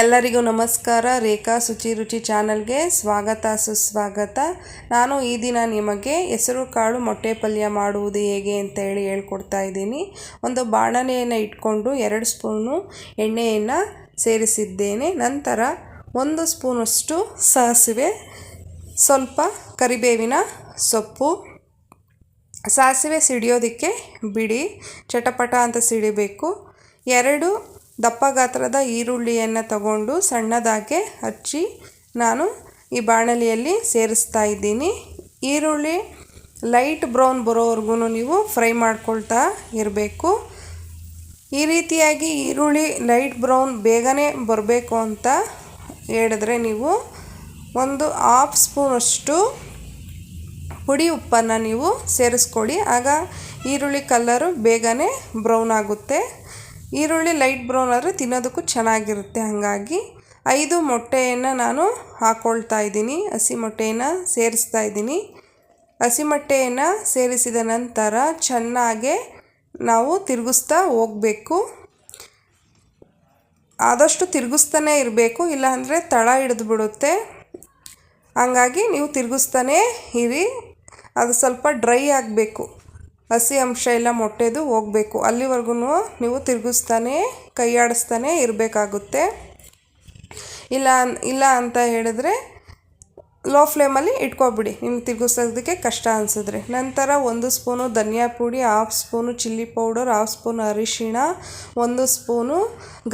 ಎಲ್ಲರಿಗೂ ನಮಸ್ಕಾರ. ರೇಖಾ ಶುಚಿ ರುಚಿ ಚಾನಲ್ಗೆ ಸ್ವಾಗತ ಸುಸ್ವಾಗತ. ನಾನು ಈ ದಿನ ನಿಮಗೆ ಹೆಸರು ಕಾಳು ಮೊಟ್ಟೆ ಪಲ್ಯ ಮಾಡುವುದು ಹೇಗೆ ಅಂತ ಹೇಳ್ಕೊಡ್ತಾ ಇದ್ದೀನಿ. ಒಂದು ಬಾಣಲೆಯನ್ನು ಇಟ್ಕೊಂಡು 2 ಸ್ಪೂನು ಎಣ್ಣೆಯನ್ನು ಸೇರಿಸಿದ್ದೇನೆ. ನಂತರ 1 ಸ್ಪೂನಷ್ಟು ಸಾಸಿವೆ, ಸ್ವಲ್ಪ ಕರಿಬೇವಿನ ಸೊಪ್ಪು. ಸಾಸಿವೆ ಸಿಡಿಯೋದಕ್ಕೆ ಬಿಡಿ, ಚಟಪಟ ಅಂತ ಸಿಡಿಬೇಕು. 2 ದಪ್ಪ ಗಾತ್ರದ ಈರುಳ್ಳಿಯನ್ನು ತಗೊಂಡು ಸಣ್ಣದಾಗಿ ಹಚ್ಚಿ ನಾನು ಈ ಬಾಣಲೆಯಲ್ಲಿ ಸೇರಿಸ್ತಾ ಇದ್ದೀನಿ. ಈರುಳ್ಳಿ ಲೈಟ್ ಬ್ರೌನ್ ಬರೋವರೆಗೂ ನೀವು ಫ್ರೈ ಮಾಡ್ಕೊಳ್ತಾ ಇರಬೇಕು. ಈ ರೀತಿಯಾಗಿ ಈರುಳ್ಳಿ ಲೈಟ್ ಬ್ರೌನ್ ಬೇಗನೆ ಬರಬೇಕು ಅಂತ ಹೇಳಿದ್ರೆ ನೀವು 1/2 ಸ್ಪೂನಷ್ಟು ಪುಡಿ ಉಪ್ಪನ್ನು ನೀವು ಸೇರಿಸ್ಕೊಳ್ಳಿ. ಆಗ ಈರುಳ್ಳಿ ಕಲರು ಬೇಗನೆ ಬ್ರೌನ್ ಆಗುತ್ತೆ. ಈರುಳ್ಳಿ ಲೈಟ್ ಬ್ರೌನ್ ಆದರೆ ತಿನ್ನೋದಕ್ಕೂ ಚೆನ್ನಾಗಿರುತ್ತೆ. ಹಾಗಾಗಿ 5 ಮೊಟ್ಟೆಯನ್ನು ನಾನು ಹಾಕ್ಕೊಳ್ತಾ ಇದ್ದೀನಿ. ಹಸಿ ಮೊಟ್ಟೆಯನ್ನು ಸೇರಿಸ್ತಾ ಇದ್ದೀನಿ. ಹಸಿ ಮೊಟ್ಟೆಯನ್ನು ಸೇರಿಸಿದ ನಂತರ ಚೆನ್ನಾಗಿ ನಾವು ತಿರುಗಿಸ್ತಾ ಹೋಗಬೇಕು. ಆದಷ್ಟು ತಿರುಗಿಸ್ತಾನೆ ಇರಬೇಕು, ಇಲ್ಲಾಂದರೆ ತಳ ಹಿಡಿದು ಬಿಡುತ್ತೆ. ಹಾಗಾಗಿ ನೀವು ತಿರುಗಿಸ್ತಾನೆ ಇರಿ. ಅದು ಸ್ವಲ್ಪ ಡ್ರೈ ಆಗಬೇಕು, ಹಸಿ ಅಂಶ ಎಲ್ಲ ಮೊಟ್ಟೆದು ಹೋಗಬೇಕು. ಅಲ್ಲಿವರೆಗೂ ನೀವು ತಿರುಗಿಸ್ತಾನೆ ಕೈ ಆಡಿಸ್ತಾನೆ ಇರಬೇಕಾಗುತ್ತೆ. ಇಲ್ಲ ಅಂತ ಹೇಳಿದ್ರೆ ಲೋ ಫ್ಲೇಮಲ್ಲಿ ಇಟ್ಕೊಬಿಡಿ, ನಿಮ್ಗೆ ತಿರುಗಿಸೋದಕ್ಕೆ ಕಷ್ಟ ಅನಿಸಿದ್ರೆ. ನಂತರ 1 ಸ್ಪೂನು ಧನಿಯಾ ಪುಡಿ, 1/2 ಸ್ಪೂನು ಚಿಲ್ಲಿ ಪೌಡರ್, 1/2 ಸ್ಪೂನು ಅರಿಶಿಣ, 1 ಸ್ಪೂನು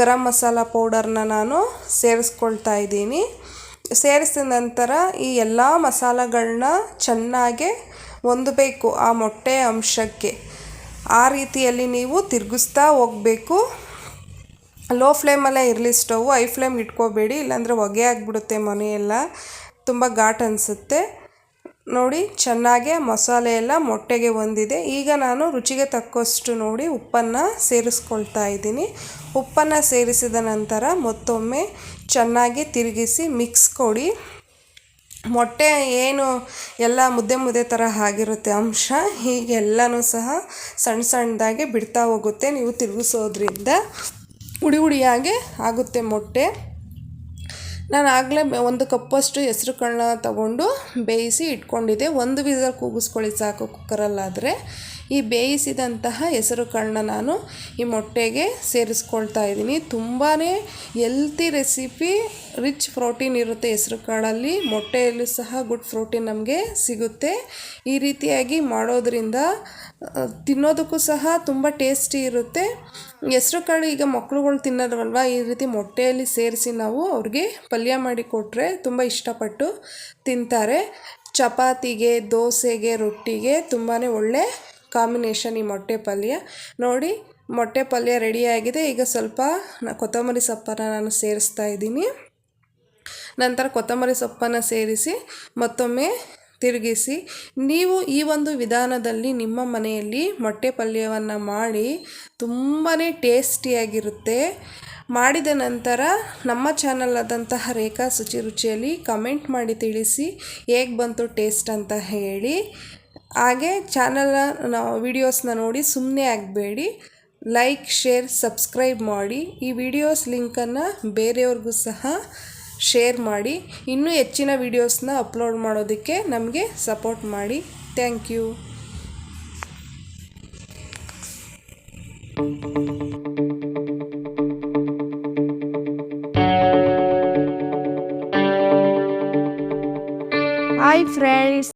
ಗರಂ ಮಸಾಲ ಪೌಡರ್ನ ನಾನು ಸೇರಿಸ್ಕೊಳ್ತಾ ಇದ್ದೀನಿ. ಸೇರಿಸಿದ ನಂತರ ಈ ಎಲ್ಲ ಮಸಾಲೆಗಳನ್ನ ಚೆನ್ನಾಗಿ ಹೊಂದಬೇಕು ಆ ಮೊಟ್ಟೆ ಅಂಶಕ್ಕೆ. ಆ ರೀತಿಯಲ್ಲಿ ನೀವು ತಿರುಗಿಸ್ತಾ ಹೋಗಬೇಕು. ಲೋ ಫ್ಲೇಮಲ್ಲೇ ಇರಲಿ ಸ್ಟವ್, ಹೈ ಫ್ಲೇಮ್ ಇಟ್ಕೋಬೇಡಿ, ಇಲ್ಲಾಂದರೆ ಹೊಗೆ ಆಗಿಬಿಡುತ್ತೆ, ಮನೆಯೆಲ್ಲ ತುಂಬ ಘಾಟ್ ಅನಿಸುತ್ತೆ. ನೋಡಿ, ಚೆನ್ನಾಗೆ ಮಸಾಲೆ ಎಲ್ಲ ಮೊಟ್ಟೆಗೆ ಹೊಂದಿದೆ. ಈಗ ನಾನು ರುಚಿಗೆ ತಕ್ಕಷ್ಟು ನೋಡಿ ಉಪ್ಪನ್ನು ಸೇರಿಸ್ಕೊಳ್ತಾ ಇದ್ದೀನಿ. ಉಪ್ಪನ್ನು ಸೇರಿಸಿದ ನಂತರ ಮತ್ತೊಮ್ಮೆ ಚೆನ್ನಾಗಿ ತಿರುಗಿಸಿ ಮಿಕ್ಸ್ ಕೊಡಿ. ಮೊಟ್ಟೆ ಏನು ಎಲ್ಲ ಮುದ್ದೆ ಥರ ಆಗಿರುತ್ತೆ ಅಂಶ, ಹೀಗೆಲ್ಲನೂ ಸಹ ಸಣ್ಣದಾಗಿ ಬಿಡ್ತಾ ಹೋಗುತ್ತೆ. ನೀವು ತಿರುಗಿಸೋದ್ರಿಂದ ಹುಡಿಯಾಗಿ ಆಗುತ್ತೆ ಮೊಟ್ಟೆ. ನಾನು ಆಗಲೇ 1 ಕಪ್ಪಷ್ಟು ಹೆಸರು ಕಾಳನ್ನ ತಗೊಂಡು ಬೇಯಿಸಿ ಇಟ್ಕೊಂಡಿದ್ದೆ. 1 ವಿಸಲ್ ಕೂಗಿಸ್ಕೊಳ್ಳಿ ಸಾಕು ಕುಕ್ಕರಲ್ಲಾದರೆ. ಈ ಬೇಯಿಸಿದಂತಹ ಹೆಸರು ಕಾಳನ್ನ ನಾನು ಈ ಮೊಟ್ಟೆಗೆ ಸೇರಿಸ್ಕೊಳ್ತಾ ಇದ್ದೀನಿ. ತುಂಬಾ ಹೆಲ್ತಿ ರೆಸಿಪಿ, ರಿಚ್ ಪ್ರೋಟೀನ್ ಇರುತ್ತೆ ಹೆಸರು ಕಾಳಲ್ಲಿ. ಮೊಟ್ಟೆಯಲ್ಲೂ ಸಹ ಗುಡ್ ಪ್ರೋಟೀನ್ ನಮಗೆ ಸಿಗುತ್ತೆ. ಈ ರೀತಿಯಾಗಿ ಮಾಡೋದ್ರಿಂದ ತಿನ್ನೋದಕ್ಕೂ ಸಹ ತುಂಬ ಟೇಸ್ಟಿ ಇರುತ್ತೆ. ಹೆಸರು ಕಾಳು ಈಗ ಮಕ್ಳುಗಳು ತಿನ್ನೋಲ್ವಲ್ವ, ಈ ರೀತಿ ಮೊಟ್ಟೆಯಲ್ಲಿ ಸೇರಿಸಿ ನಾವು ಅವ್ರಿಗೆ ಪಲ್ಯ ಮಾಡಿ ಕೊಟ್ಟರೆ ತುಂಬ ಇಷ್ಟಪಟ್ಟು ತಿಂತಾರೆ. ಚಪಾತಿಗೆ, ದೋಸೆಗೆ, ರೊಟ್ಟಿಗೆ ತುಂಬಾ ಒಳ್ಳೆ ಕಾಂಬಿನೇಷನ್ ಈ ಮೊಟ್ಟೆ ಪಲ್ಯ. ನೋಡಿ, ಮೊಟ್ಟೆ ಪಲ್ಯ ರೆಡಿಯಾಗಿದೆ. ಈಗ ಸ್ವಲ್ಪ ಕೊತ್ತಂಬರಿ ಸೊಪ್ಪನ್ನು ನಾನು ಸೇರಿಸ್ತಾ ಇದ್ದೀನಿ. ನಂತರ ಕೊತ್ತಂಬರಿ ಸೊಪ್ಪನ್ನು ಸೇರಿಸಿ ಮತ್ತೊಮ್ಮೆ ತಿರುಗಿಸಿ. ನೀವು ಈ ಒಂದು ವಿಧಾನದಲ್ಲಿ ನಿಮ್ಮ ಮನೆಯಲ್ಲಿ ಮೊಟ್ಟೆ ಪಲ್ಯವನ್ನು ಮಾಡಿ ತುಂಬಾ ಟೇಸ್ಟಿಯಾಗಿರುತ್ತೆ. ಮಾಡಿದ ನಂತರ ನಮ್ಮ ಚಾನಲ್ ಆದಂತಹ ರೇಖಾ ಶುಚಿ ರುಚಿಯಲ್ಲಿ ಕಮೆಂಟ್ ಮಾಡಿ ತಿಳಿಸಿ ಹೇಗೆ ಬಂತು ಟೇಸ್ಟ್ ಅಂತ ಹೇಳಿ. ಹಾಗೆ ಚಾನಲ್ನ ವಿಡಿಯೋಸ್ನ ನೋಡಿ ಸುಮ್ಮನೆ ಆಗಬೇಡಿ, ಲೈಕ್, ಶೇರ್, ಸಬ್ಸ್ಕ್ರೈಬ್ ಮಾಡಿ. ಈ ವಿಡಿಯೋಸ್ ಲಿಂಕನ್ನು ಬೇರೆಯವ್ರಿಗೂ ಸಹ ಶೇರ್ ಮಾಡಿ. ಇನ್ನೂ ಹೆಚ್ಚಿನ ವೀಡಿಯೋಸ್ನ ಅಪ್ಲೋಡ್ ಮಾಡೋದಕ್ಕೆ ನಮಗೆ ಸಪೋರ್ಟ್ ಮಾಡಿ. Thank you. Hi friends.